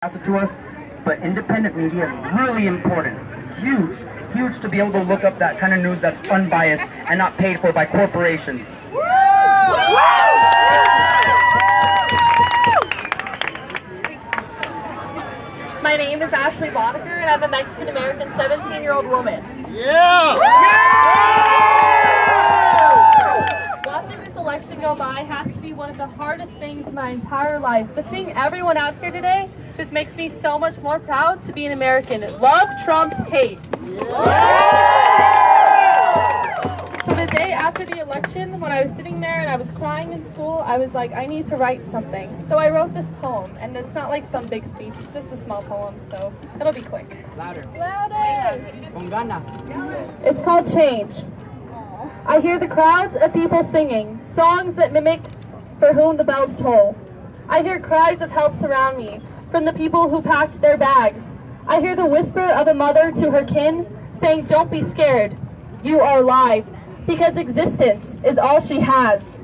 to us, but independent media is really important. Huge, huge to be able to look up that kind of news that's unbiased and not paid for by corporations. My name is Ashley Boddicker, and I'm a Mexican-American 17-year-old woman. Yeah! Watching this election go by has to be one of the hardest things in my entire life, but seeing everyone out here today just makes me so much more proud to be an American. Love trumps hate. So the day after the election, when I was sitting there and I was crying in school, I was like, I need to write something. So I wrote this poem, and it's not like some big speech, it's just a small poem, so it'll be quick. Louder. Louder! Con ganas. It's called Change. I hear the crowds of people singing, songs that mimic For Whom the Bells Toll. I hear cries of help surround me, from the people who packed their bags. I hear the whisper of a mother to her kin, saying, don't be scared, you are alive, because existence is all she has.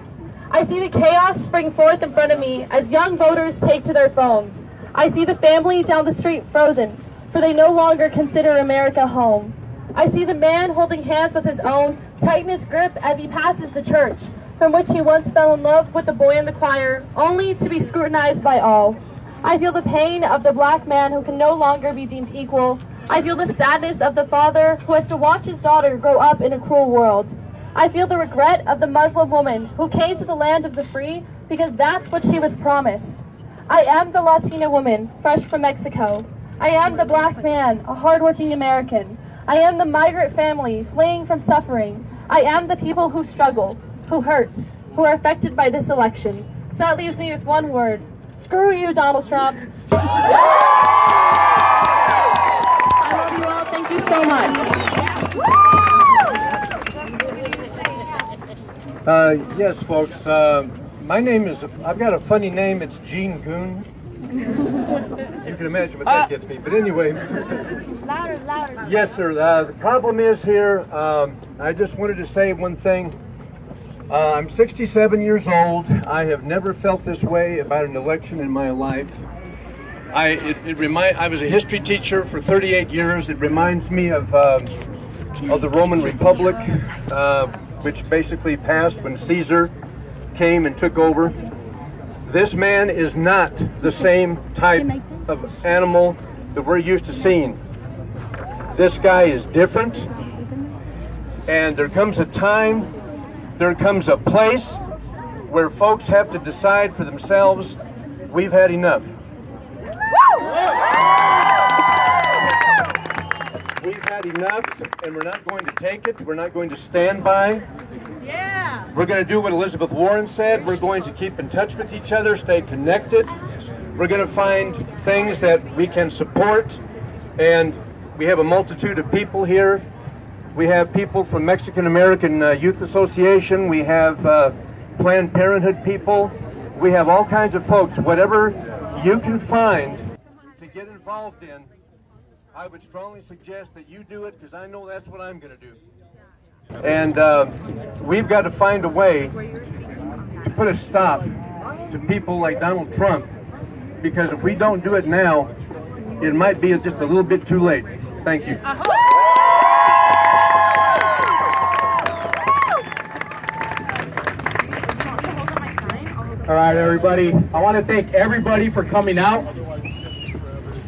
I see the chaos spring forth in front of me as young voters take to their phones. I see the family down the street frozen, for they no longer consider America home. I see the man holding hands with his own, tighten his grip as he passes the church, from which he once fell in love with the boy in the choir, only to be scrutinized by all. I feel the pain of the black man who can no longer be deemed equal. I feel the sadness of the father who has to watch his daughter grow up in a cruel world. I feel the regret of the Muslim woman who came to the land of the free because that's what she was promised. I am the Latina woman, fresh from Mexico. I am the black man, a hardworking American. I am the migrant family fleeing from suffering. I am the people who struggle, who hurt, who are affected by this election. So that leaves me with one word. Screw you, Donald Trump. I love you all. Thank you so much. Yes, folks. My name is, I've got a funny name. It's Gene Goon. You can imagine what that gets me. But anyway. Louder, louder. Yes, sir. The problem is here, I just wanted to say one thing. I'm 67 years old. I have never felt this way about an election in my life. I was a history teacher for 38 years. It reminds me of the Roman Republic, which basically passed when Caesar came and took over. This man is not the same type of animal that we're used to seeing. This guy is different, and there comes a time, there comes a place where folks have to decide for themselves, we've had enough. We've had enough, and we're not going to take it. We're not going to stand by. Yeah. We're going to do what Elizabeth Warren said. We're going to keep in touch with each other, stay connected. We're going to find things that we can support, and we have a multitude of people here. We have people from Mexican American Youth Association. We have Planned Parenthood people. We have all kinds of folks. Whatever you can find to get involved in, I would strongly suggest that you do it, because I know that's what I'm going to do. And we've got to find a way to put a stop to people like Donald Trump, because if we don't do it now, it might be just a little bit too late. Thank you. All right, everybody. I want to thank everybody for coming out.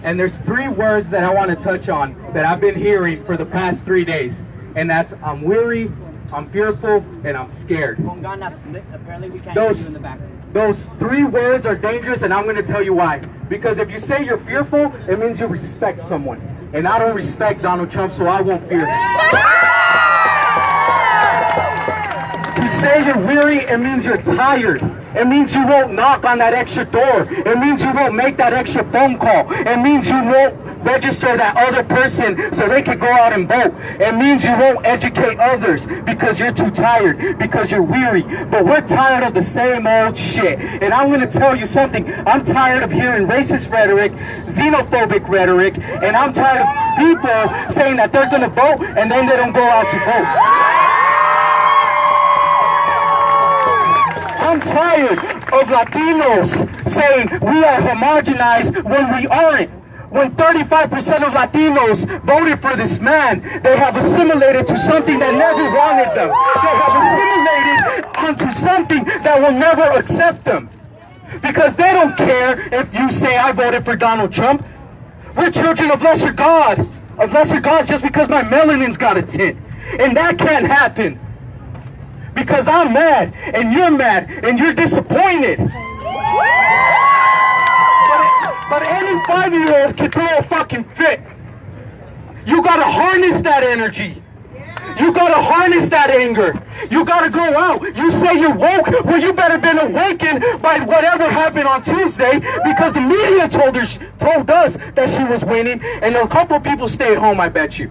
And there's 3 words that I want to touch on that I've been hearing for the past 3 days. And that's, I'm weary, I'm fearful, and I'm scared. Apparently we can't hear you in the back. Those 3 words are dangerous, and I'm going to tell you why. Because if you say you're fearful, it means you respect someone. And I don't respect Donald Trump, so I won't fear him. To say you're weary, it means you're tired. It means you won't knock on that extra door. It means you won't make that extra phone call. It means you won't register that other person so they can go out and vote. It means you won't educate others because you're too tired, because you're weary. But we're tired of the same old shit. And I'm going to tell you something. I'm tired of hearing racist rhetoric, xenophobic rhetoric, and I'm tired of people saying that they're going to vote and then they don't go out to vote. I'm tired of Latinos saying we are homogenized when we aren't. When 35% of Latinos voted for this man, they have assimilated to something that never wanted them. They have assimilated onto something that will never accept them. Because they don't care if you say I voted for Donald Trump. We're children of lesser gods just because my melanin's got a tint. And that can't happen. Because I'm mad, and you're disappointed. But any 5-year-old can throw a fucking fit. You gotta harness that energy. You gotta harness that anger. You gotta go out. You say you're woke, well, you better been awakened by whatever happened on Tuesday, because the media told us that she was winning, and a couple of people stayed home, I bet you.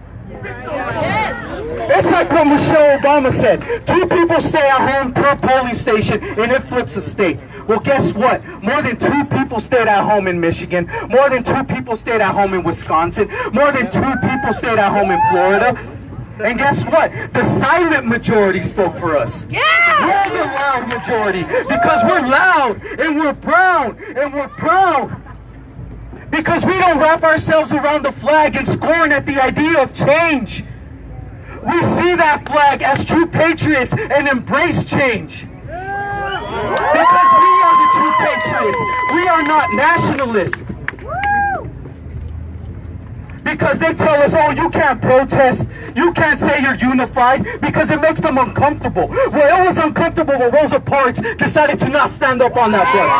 It's like what Michelle Obama said. 2 people stay at home per polling station, and it flips a state. Well, guess what? More than 2 people stayed at home in Michigan. More than 2 people stayed at home in Wisconsin. More than 2 people stayed at home in Florida. And guess what? The silent majority spoke for us. Yeah! We're the loud majority because we're loud and we're brown and we're proud. Because we don't wrap ourselves around the flag and scorn at the idea of change. We see that flag as true patriots and embrace change. Because we are the true patriots. We are not nationalists. Because they tell us, oh, you can't protest. You can't say you're unified because it makes them uncomfortable. Well, it was uncomfortable when Rosa Parks decided to not stand up on that bus.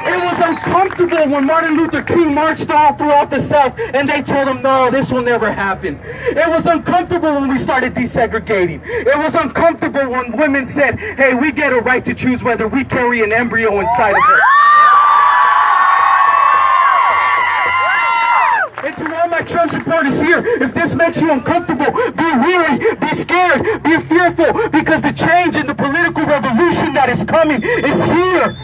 It was uncomfortable when Martin Luther King marched all throughout the South and they told him, no, this will never happen. It was uncomfortable when we started desegregating. It was uncomfortable when women said, hey, we get a right to choose whether we carry an embryo inside of us. And to all my Trump supporters here, if this makes you uncomfortable, be weary, be scared, be fearful, because the change in the political revolution that is coming is here.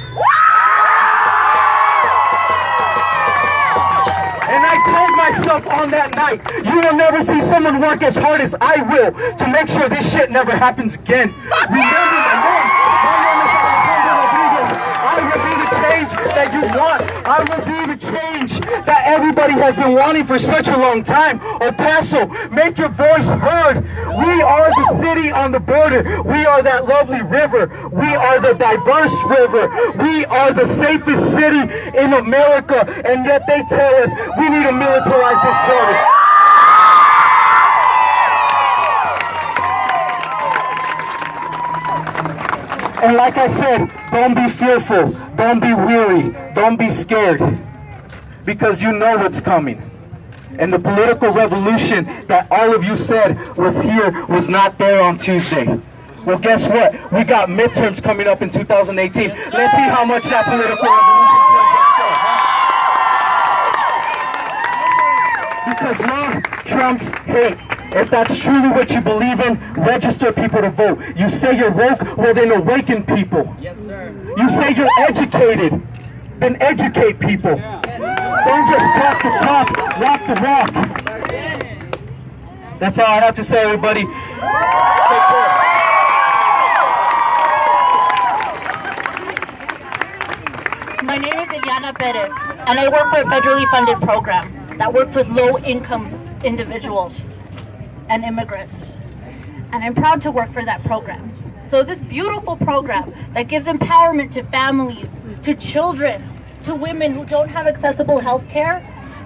And I told myself on that night, you will never see someone work as hard as I will to make sure this shit never happens again. Remember my name. My name is Alejandro Rodriguez. I will be the change that you want. I will be the change that everybody has been wanting for such a long time. El Paso, make your voice heard. We are the city on the border. We are that lovely river. We are the diverse river. We are the safest city in America. And yet they tell us we need to militarize this border. And like I said, don't be fearful, don't be weary, don't be scared, because you know what's coming. And the political revolution that all of you said was here was not there on Tuesday. Well, guess what? We got midterms coming up in 2018. Let's see how much that political revolution changes. Because love trumps hate. If that's truly what you believe in, register people to vote. You say you're woke, well then awaken people. Yes, sir. You say you're educated, then educate people. Don't just talk the talk, walk the walk. That's all I have to say, everybody. Take care. My name is Eliana Perez, and I work for a federally funded program that works with low-income individuals and immigrants. And I'm proud to work for that program. So this beautiful program that gives empowerment to families, to children, to women who don't have accessible health care,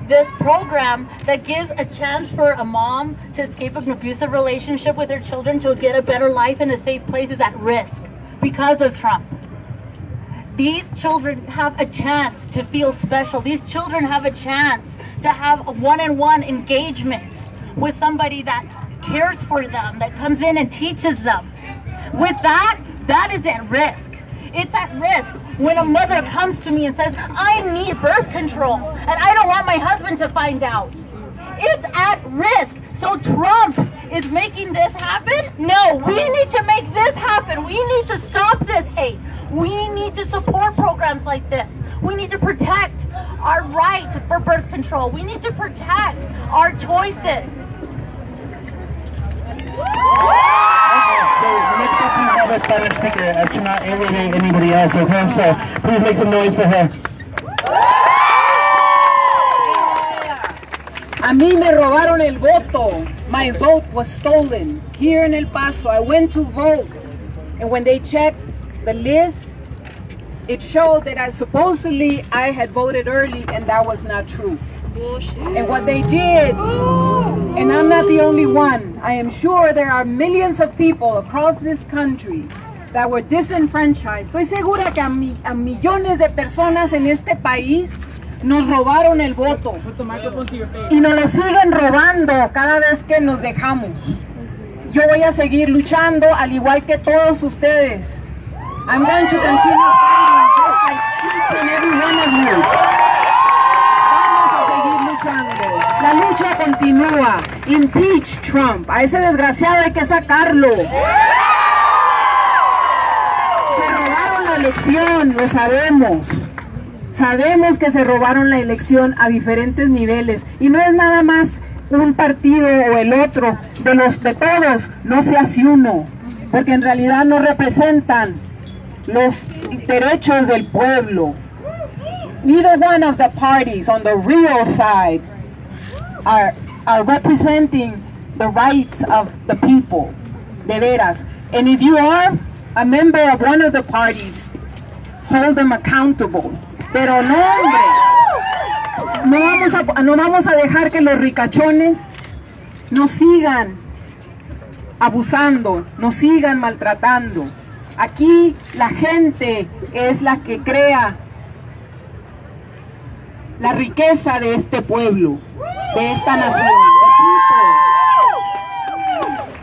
this program that gives a chance for a mom to escape an abusive relationship with her children to get a better life in a safe place is at risk because of Trump. These children have a chance to feel special. These children have a chance to have a one-on-one engagement with somebody that cares for them, that comes in and teaches them. With that, that is at risk. It's at risk when a mother comes to me and says, I need birth control, and I don't want my husband to find out. It's at risk. So Trump is making this happen? No, we need to make this happen. We need to stop this hate. We need to support programs like this. We need to protect our right for birth control. We need to protect our choices. next up we have a Spanish speaker, as to not alienate anybody else, okay? So please make some noise for her. A mí me robaron el voto. My vote was stolen here in El Paso. I went to vote, and when they checked the list, it showed that supposedly I had voted early, and that was not true. Bullshit. And what they did, and I'm not the only one, I am sure there are millions of people across this country that were disenfranchised. Estoy segura que a millones de personas en este país nos robaron el voto y nos lo siguen robando cada vez que nos dejamos. Yo voy a seguir luchando al igual que todos ustedes. I'm going to continue fighting just like each and every one of you. Vamos a seguir luchando. La lucha continúa. Impeach Trump. A ese desgraciado hay que sacarlo. Se robaron la elección, lo sabemos. Sabemos que se robaron la elección a diferentes niveles y no es nada más un partido o el otro, de todos, no se hace uno, porque en realidad no representan los derechos del pueblo. Neither one of the parties on the real side are representing the rights of the people, de veras. And if you are a member of one of the parties, hold them accountable. Pero no, hombre, no vamos a dejar que los ricachones nos sigan abusando, nos sigan maltratando. Aquí la gente es la que crea la riqueza de este pueblo, de esta nación.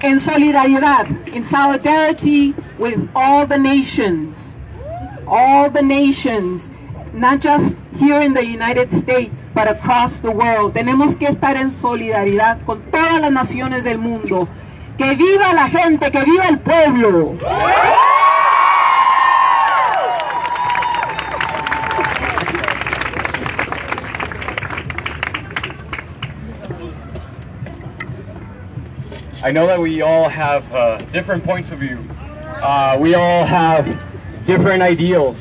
En solidaridad, in solidarity with all the nations, not just here in the United States, but across the world. Tenemos que estar en solidaridad con todas las naciones del mundo. ¡Que viva la gente! ¡Que viva el pueblo! I know that we all have different points of view. We all have different ideals.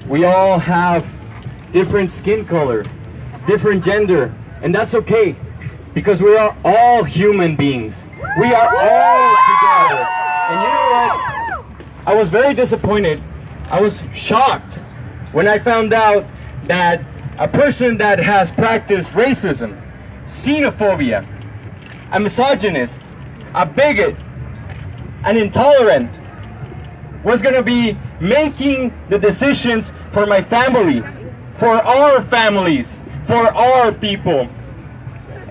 We all have different skin color, different gender, and that's okay, because we are all human beings. We are all together. And you know what? I was very disappointed. I was shocked when I found out that a person that has practiced racism, xenophobia, a misogynist, a bigot, an intolerant, was going to be making the decisions for my family, for our families, for our people.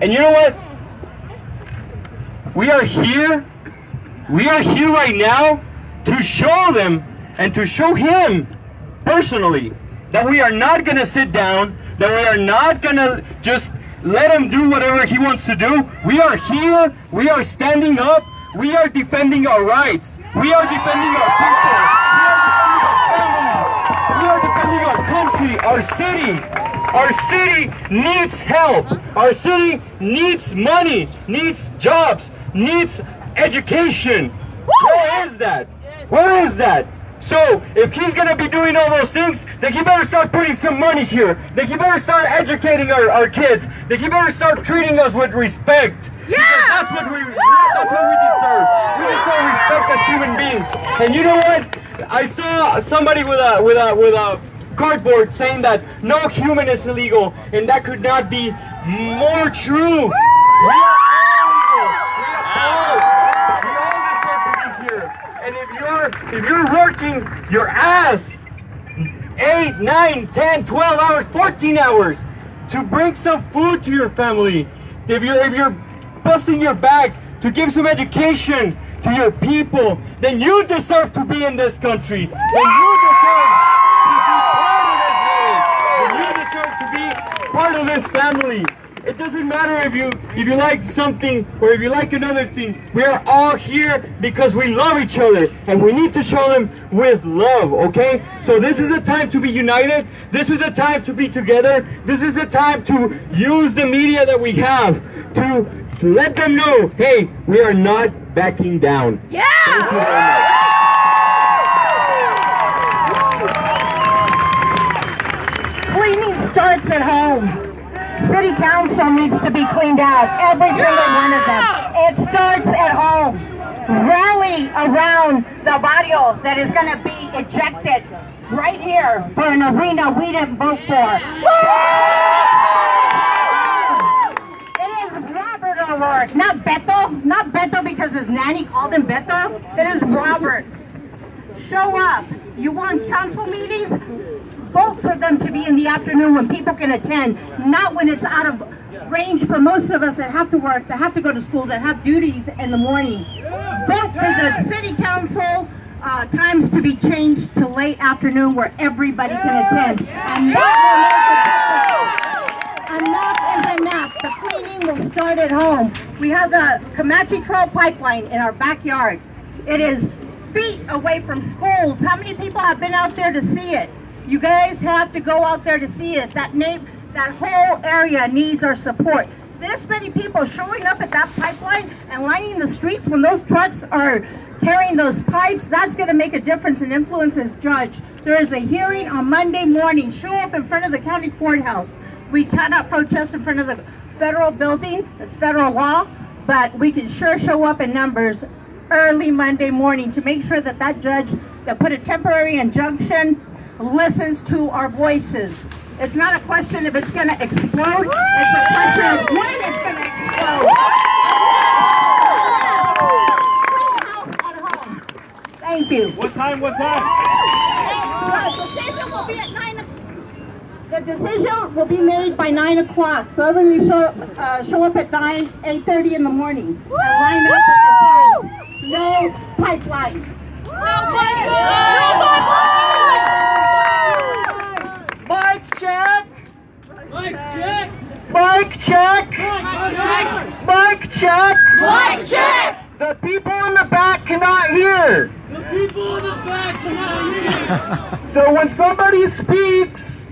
And you know what? We are here right now to show them and to show him personally that we are not going to sit down, that we are not going to just let him do whatever he wants to do. We are here, we are standing up, we are defending our rights, we are defending our people, we are defending our country, our city. Our city needs help. Our city needs money, needs jobs, needs education. Where is that? Where is that? So, if he's going to be doing all those things, then he better start putting some money here. Then he better start educating our kids. Then he better start treating us with respect. Yeah! Because that's what we deserve. We deserve respect as human beings. And you know what? I saw somebody with a cardboard saying that no human is illegal, and that could not be more true. We all deserve to be here. And if you're working your ass 8, 9, 10, 12 hours, 14 hours to bring some food to your family, if you're busting your back to give some education to your people, then you deserve to be in this country. Then you deserve to be part of this family. It doesn't matter if you like something or if you like another thing. We are all here because we love each other, and we need to show them with love, okay? So this is a time to be united. This is a time to be together. This is a time to use the media that we have to let them know, hey, we are not backing down. Yeah! Thank you very much. Cleaning starts at home. City council needs to be cleaned out, every single one of them. It starts at home. Rally around the barrio that is going to be ejected right here for an arena we didn't vote for. It is Robert O'Rourke, not Beto. Not Beto because his nanny called him Beto. It is Robert. Show up. You want council meetings? Vote for them to be in the afternoon when people can attend, not when it's out of range for most of us that have to work, that have to go to school, that have duties in the morning. Vote for the city council times to be changed to late afternoon where everybody can attend. And that will make a difference. Enough is enough. The cleaning will start at home. We have the Comanche Trail pipeline in our backyard. It is feet away from schools. How many people have been out there to see it? You guys have to go out there to see it. That whole area needs our support. This many people showing up at that pipeline and lining the streets when those trucks are carrying those pipes, that's going to make a difference and influence as judge. There is a hearing on Monday morning. Show up in front of the county courthouse. We cannot protest in front of the federal building. It's federal law, but we can sure show up in numbers early Monday morning to make sure that that judge that put a temporary injunction listens to our voices. It's not a question if it's going to explode, it's a question of when it's going to explode. Clean house at home. Thank you. What time? The decision will be at 9 o'clock. The decision will be made by 9 o'clock. So everybody show up at 8:30 in the morning and line up with your signs. No pipeline. No pipeline! No pipeline! Mic check! Mike, check! Mic check! Mic check! Mic check! The people in the back cannot hear. The people in the back cannot hear. So when somebody speaks,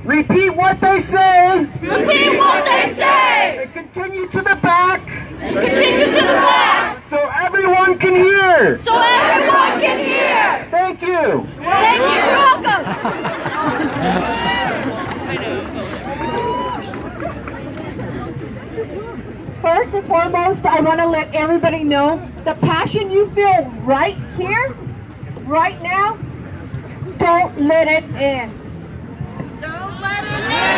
repeat what they say. Repeat what they say! And continue to the back. Continue to the back! So everyone can hear. So everyone can hear! Thank you. Thank you! You're welcome! First and foremost, I want to let everybody know the passion you feel right here, right now, don't let it in. Don't let it in!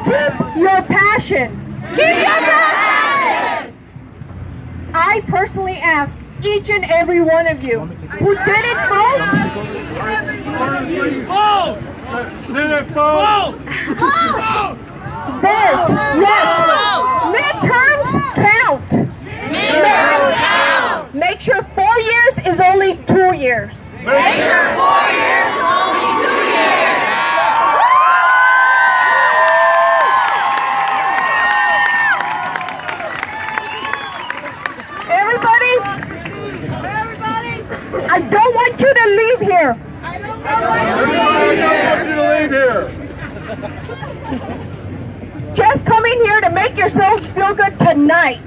Keep your passion. Keep your passion! I personally ask each and every one of you who didn't vote, Vote! vote. Yes. Midterms count. Midterms count! Make sure 4 years is only 2 years. Make sure 4 years is only 2 years! Everybody, I don't want you to leave here. I don't want you to leave here. Just coming here to make yourselves feel good tonight.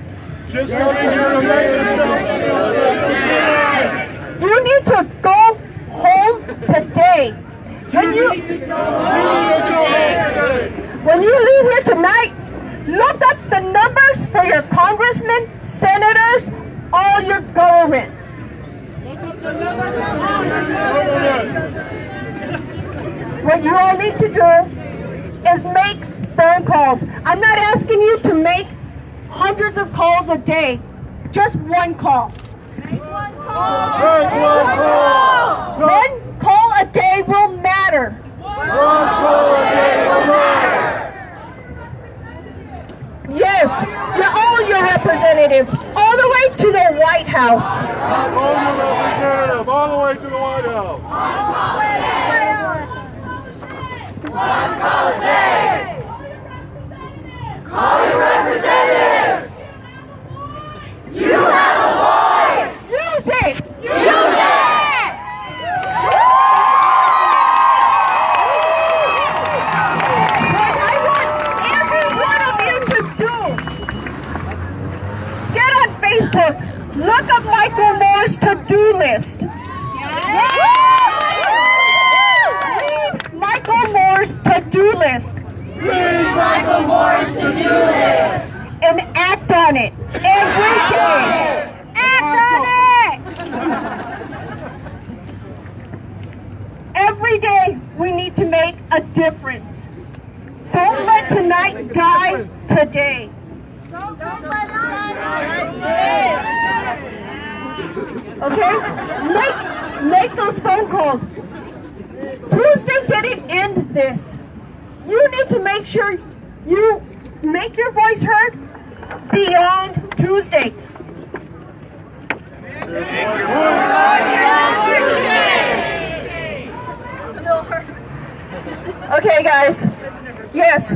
Just come in here to make yourself feel good tonight. You need to go home today. When you leave here tonight, look up the numbers for your congressmen, senators, all your government. What you all need to do is make phone calls. I'm not asking you to make hundreds of calls a day. Just one call. One call a day will matter. Yes, all your representatives, all the way to the White House. All the way to the White House. One call a day! Call your representatives! You have a voice! Use it! Use it! What I want every one of you to Moore's to-do list. Read Michael Moore's to-do list. Read Michael Moore's to-do list. And act on it every day. Act on it! Every day we need to make a difference. Don't let tonight die today. Don't let it die Okay? Make those phone calls. Tuesday didn't end this. You need to make sure you make your voice heard beyond Tuesday. Okay, guys. Yes.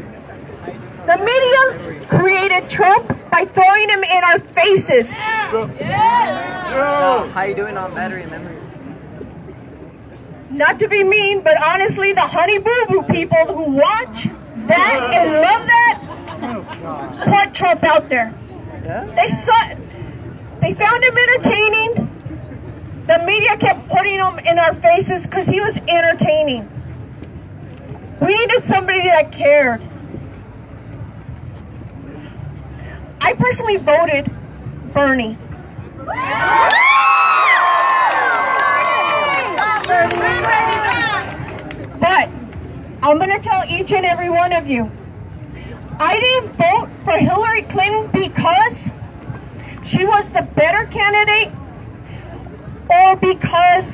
The media created Trump by throwing him in our faces. How you doing on battery and memory? Not to be mean, but honestly, the Honey Boo Boo people who watch that and love that put Trump out there. They found him entertaining. The media kept putting him in our faces because he was entertaining. We needed somebody that cared. I personally voted Bernie. But I'm going to tell each and every one of you, I didn't vote for Hillary Clinton because she was the better candidate or because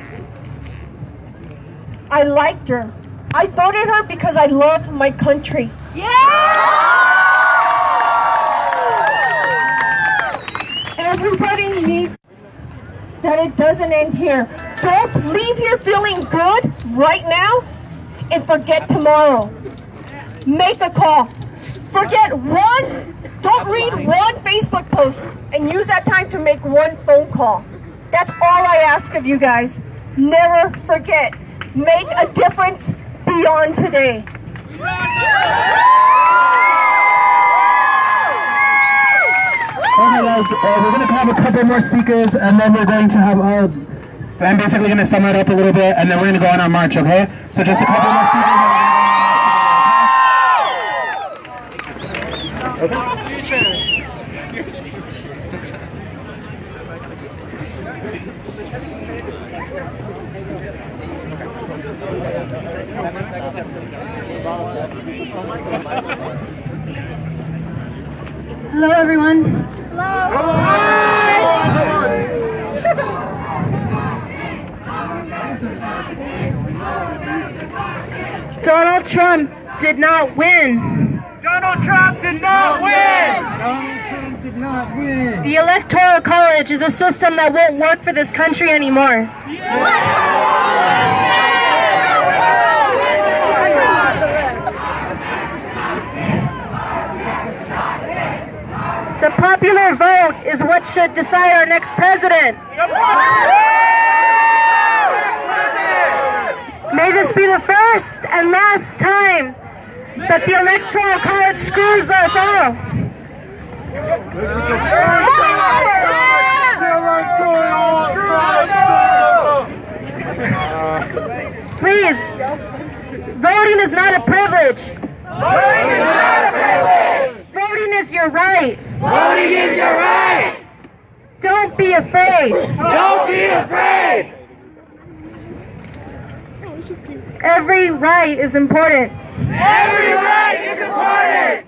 I liked her. I voted her because I love my country. Everybody needs that it doesn't end here. Don't leave here feeling good right now and forget tomorrow. Make a call. Don't read one Facebook post and use that time to make one phone call. That's all I ask of you guys. Never forget. Make a difference beyond today. Okay guys, we're going to have a couple more speakers and then we're going to have I'm basically going to sum it up a little bit and then we're going to go on our march, okay? So just a couple more speakers. Hello, everyone. Donald Trump did not win. Donald Trump did not win! Donald Trump did not win! The Electoral College is a system that won't work for this country anymore. The popular vote is what should decide our next president. May this be the first and last time that the Electoral College screws us all. Please, voting is not a privilege. Voting is your right. Voting is your right! Don't be afraid. Don't be afraid! Every right is important. Every right is important!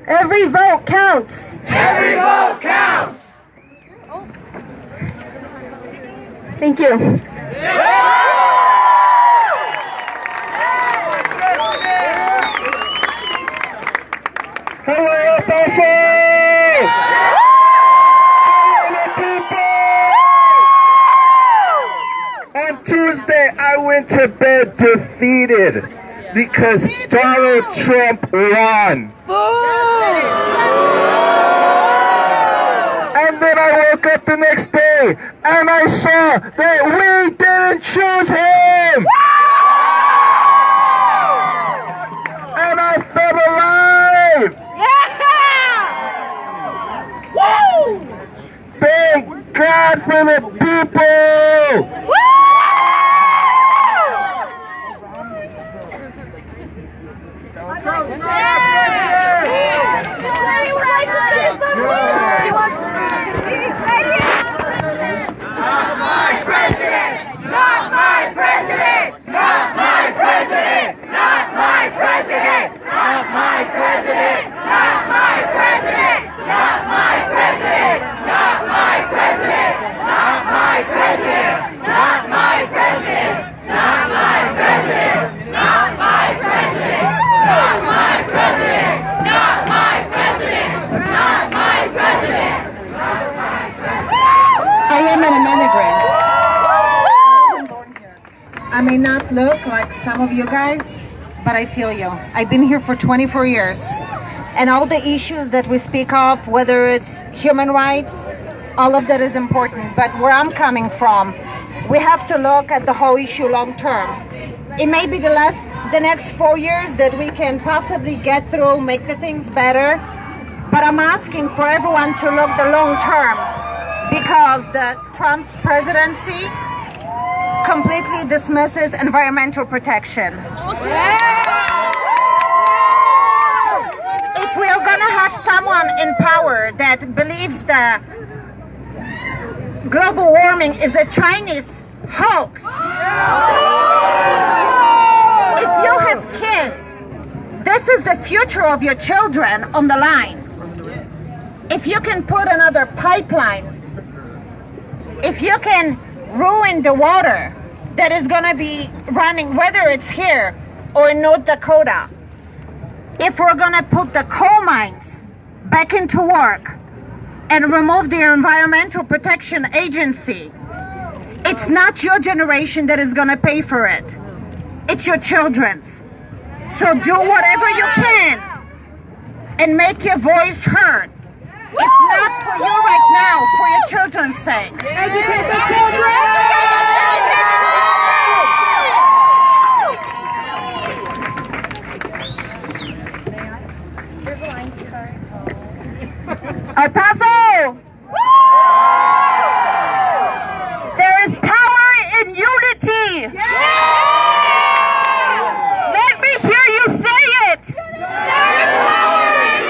Every vote counts. Every vote counts! Thank you. Hello, Paso! On Tuesday, I went to bed defeated because Donald Trump won. And then I woke up the next day and I saw that we didn't choose him. And I felt alive. Thank God for the people! I may not look like some of you guys, but I feel you. I've been here for 24 years. And all the issues that we speak of, whether it's human rights, all of that is important. But where I'm coming from, we have to look at the whole issue long term. It may be the next 4 years that we can possibly get through, make the things better. But I'm asking for everyone to look the long term, because the Trump's presidency completely dismisses environmental protection. If we are going to have someone in power that believes that global warming is a Chinese hoax, if you have kids, this is the future of your children on the line. If you can put another pipeline, if you can ruin the water that is going to be running, whether it's here or in North Dakota, if we're going to put the coal mines back into work and remove the Environmental Protection Agency, it's not your generation that is going to pay for it. It's your children's. So do whatever you can and make your voice heard. If not for you right now, for your children's sake. Educate the children! El Paso! There is power in unity! Let me hear you say it! There is power in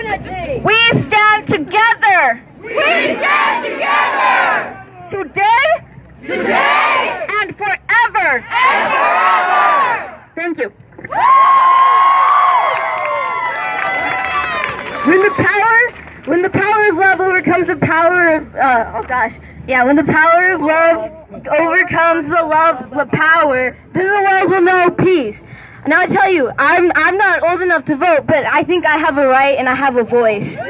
unity! We stand together! We stand together! Today! And forever! Thank you. When the power of love overcomes the power of, when the power of love overcomes the power, then the world will know peace. Now I tell you, I'm not old enough to vote, but I think I have a right and I have a voice. You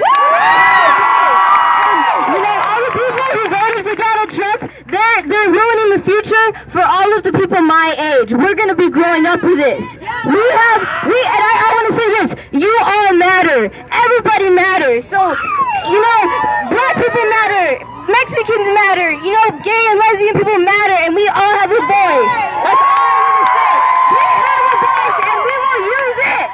know, all the people who voted for Donald Trump, they're ruining the future for all of the people my age. We're going to be growing up with this. And I want to say this, you all matter. Everybody matters. So, you know, black people matter. Mexicans matter. You know, gay and lesbian people matter. And we all have a voice. That's all I'm going to say. We have a voice and we will use it.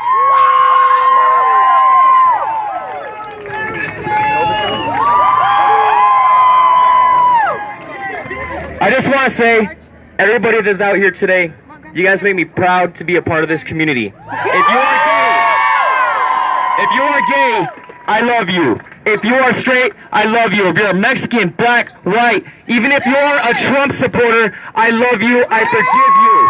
I just want to say, everybody that's out here today, you guys make me proud to be a part of this community. If you are gay, I love you. If you are straight, I love you. If you're a Mexican, black, white, even if you're a Trump supporter, I love you, I forgive you.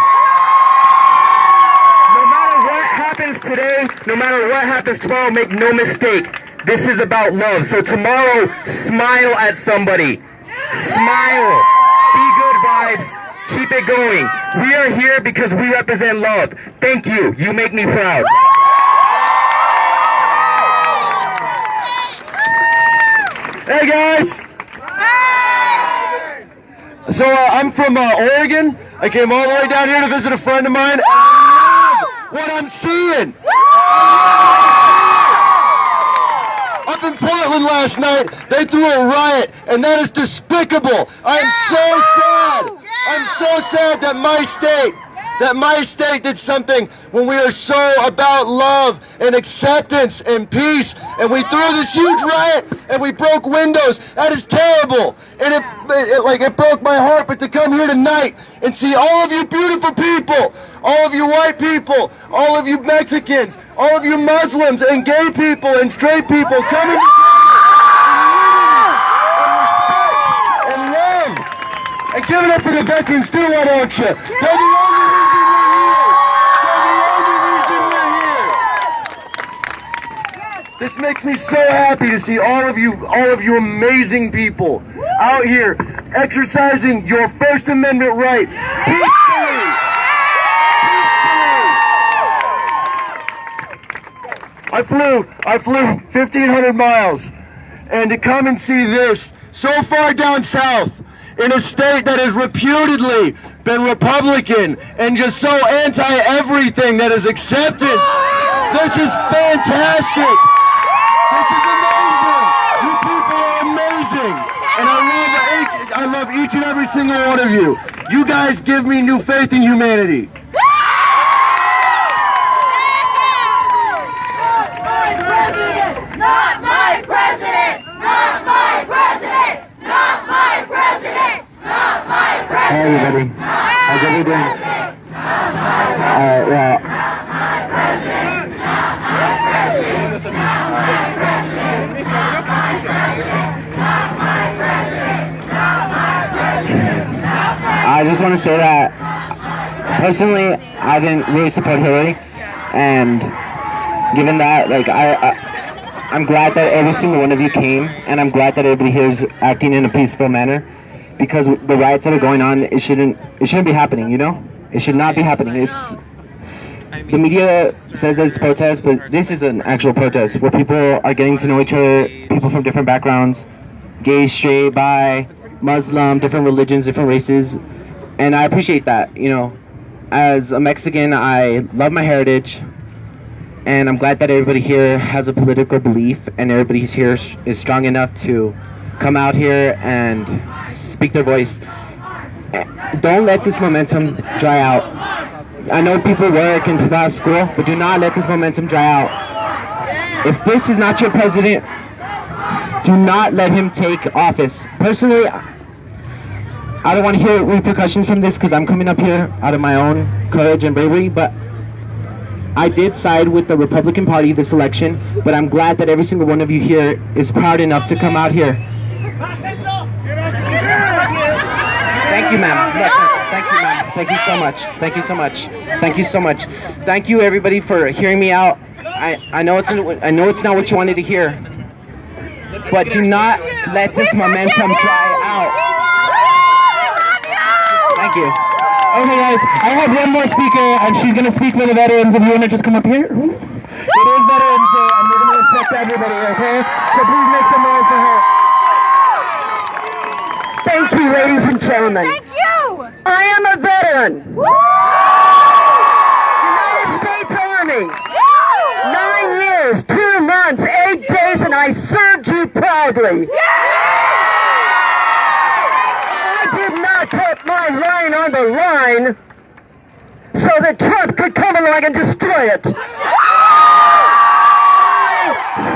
No matter what happens today, no matter what happens tomorrow, make no mistake, this is about love. So tomorrow, smile at somebody. Smile. Be good vibes. Keep it going. We are here because we represent love. Thank you. You make me proud. Hey guys! So I'm from Oregon. I came all the way down here to visit a friend of mine. What I'm seeing! Up in Portland last night, they threw a riot, and that is despicable. I am so sad. I'm so sad that my state that my state did something when we are so about love and acceptance and peace, and we threw this huge riot and we broke windows. That is terrible, and it broke my heart. But to come here tonight and see all of you beautiful people, all of you white people, all of you Mexicans, all of you Muslims and gay people and straight people coming and give it up for the veterans too, why don't you? They're the only reason we're here. This makes me so happy to see all of you amazing people out here exercising your First Amendment right peacefully. I flew 1,500 miles, and to come and see this so far down south, in a state that has reputedly been Republican and just so anti-everything that is acceptance. This is fantastic. This is amazing. You people are amazing. And I love each and every single one of you. You guys give me new faith in humanity. Not my president! Not my president! Not my president! Not my president! Hey everybody, how's everybody doing? Well, I just want to say that personally, I didn't really support Hillary, and given that, like, I'm glad that every single one of you came, and I'm glad that everybody here is acting in a peaceful manner, because the riots that are going on, it shouldn't be happening, you know? It should not be happening. The media says that it's protest, but this is an actual protest where people are getting to know each other, people from different backgrounds, gay, straight, bi, Muslim, different religions, different races, and I appreciate that, you know? As a Mexican, I love my heritage, and I'm glad that everybody here has a political belief, and everybody here is strong enough to come out here and speak their voice. Don't let this momentum dry out. I know people work and people have school, but do not let this momentum dry out. If this is not your president, do not let him take office. Personally, I don't want to hear repercussions from this because I'm coming up here out of my own courage and bravery, but I did side with the Republican Party this election, but I'm glad that every single one of you here is proud enough to come out here. Thank you, ma'am. Thank you, ma'am. Thank you so much. Thank you so much. Thank you so much. Thank you, everybody, for hearing me out. I know it's not what you wanted to hear, but do not let this momentum dry out. Thank you. Okay guys, I have one more speaker and she's going to speak for the veterans. If you want to just come up here. It is Veterans Day and we're going to respect everybody, okay? So please make some noise for her. Thank you, ladies and gentlemen. Thank you! I am a veteran. Woo! United States Army. Woo! 9 years, 2 months, 8 days, and I served you proudly. Put my line on the line so that Trump could come along and destroy it. I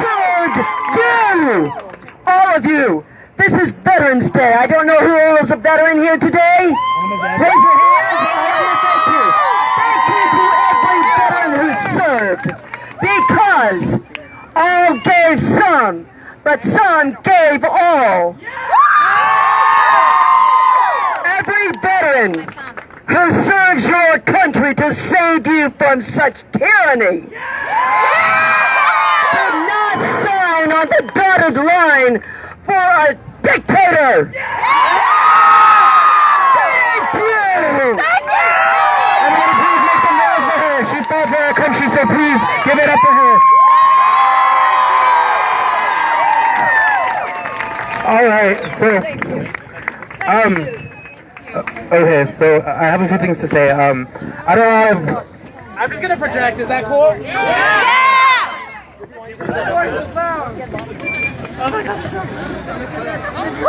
served you, all of you. This is Veterans Day. I don't know who else is a veteran here today. Raise your hands. Thank you. Thank you to every veteran who served, because all gave some, but some gave all. Every veteran who serves your country to save you from such tyranny did not sign on the dotted line for a dictator. Thank you. Thank you. Everybody, please make some noise for her. She fought for our country, so please give it up for her. All right, so okay, so I have a few things to say. I don't have. I'm just gonna project. Is that cool? Yeah! Oh my god. Woo!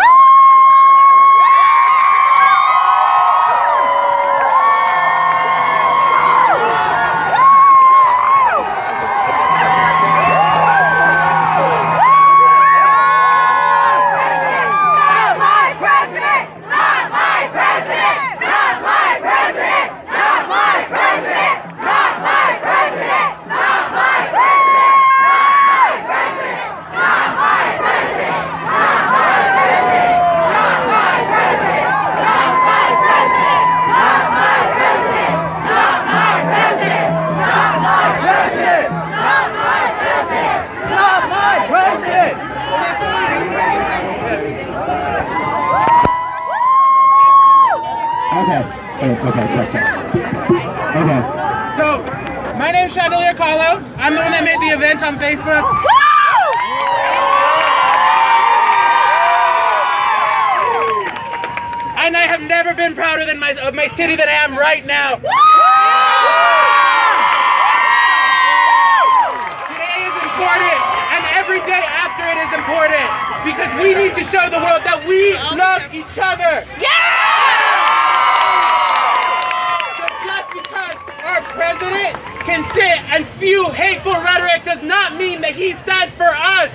Okay. Okay, check. Okay. So, my name's Chandelier Kahlo. I'm the one that made the event on Facebook. And I have never been prouder than of my city than I am right now. Today is important, and every day after it is important, because we need to show the world that we love each other. So just because our president can sit and spew hateful rhetoric does not mean that he stands for us.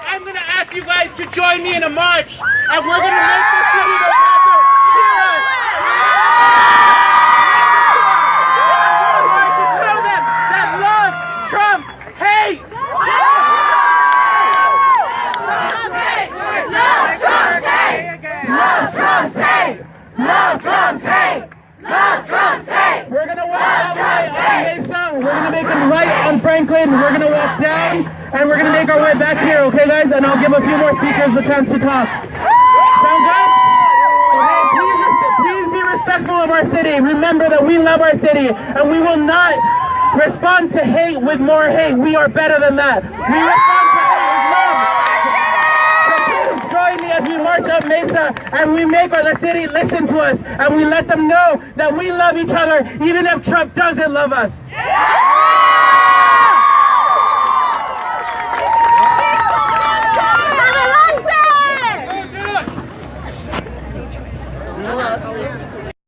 I'm going to ask you guys to join me in a march, and we're going to make the city of Paso hear us. We're going to show them that love trumps hate. Love trumps hate! Love trumps hate! Love trumps hate! Love trumps hate! We're going to walk right on Mesa, we're going to make them right on Franklin, we're going to walk down, and we're going to make our way back here, okay guys? And I'll give a few more speakers the chance to talk. Sound good? Okay, please be respectful of our city. Remember that we love our city, and we will not respond to hate with more hate. We are better than that. We respond to hate with love. So please join me as we march up Mesa, and we make the city listen to us, and we let them know that we love each other, even if Trump doesn't love us.